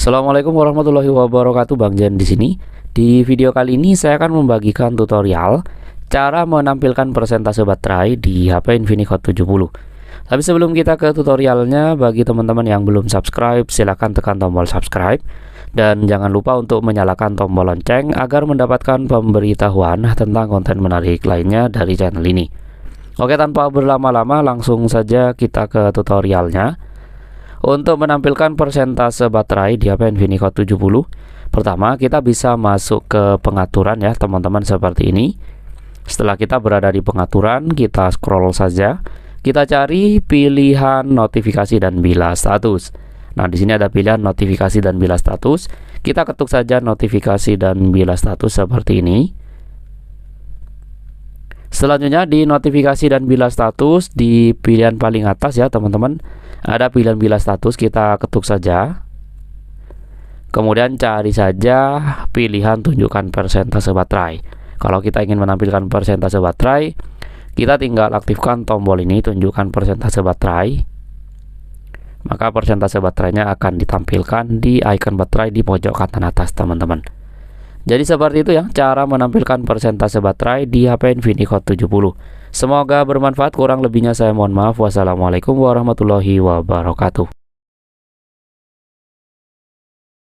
Assalamualaikum warahmatullahi wabarakatuh, Bang Jan di sini. Di video kali ini saya akan membagikan tutorial cara menampilkan persentase baterai di HP Infinix Hot 70. Tapi sebelum kita ke tutorialnya, bagi teman-teman yang belum subscribe, silahkan tekan tombol subscribe dan jangan lupa untuk menyalakan tombol lonceng agar mendapatkan pemberitahuan tentang konten menarik lainnya dari channel ini. Oke, tanpa berlama-lama langsung saja kita ke tutorialnya. Untuk menampilkan persentase baterai di HP Infinix Hot 70, pertama kita bisa masuk ke pengaturan ya teman-teman, seperti ini. Setelah kita berada di pengaturan, kita scroll saja. Kita cari pilihan notifikasi dan bilas status. Nah, di sini ada pilihan notifikasi dan bilas status. Kita ketuk saja notifikasi dan bilas status seperti ini. Selanjutnya di notifikasi dan bilas status, di pilihan paling atas ya teman-teman, ada pilihan bilas status, kita ketuk saja. Kemudian cari saja pilihan tunjukkan persentase baterai. Kalau kita ingin menampilkan persentase baterai, kita tinggal aktifkan tombol ini, tunjukkan persentase baterai. Maka persentase baterainya akan ditampilkan di icon baterai di pojok kanan atas teman-teman. Jadi seperti itu ya cara menampilkan persentase baterai di HP Infinix Hot 70. Semoga bermanfaat, kurang lebihnya saya mohon maaf. Wassalamualaikum warahmatullahi wabarakatuh.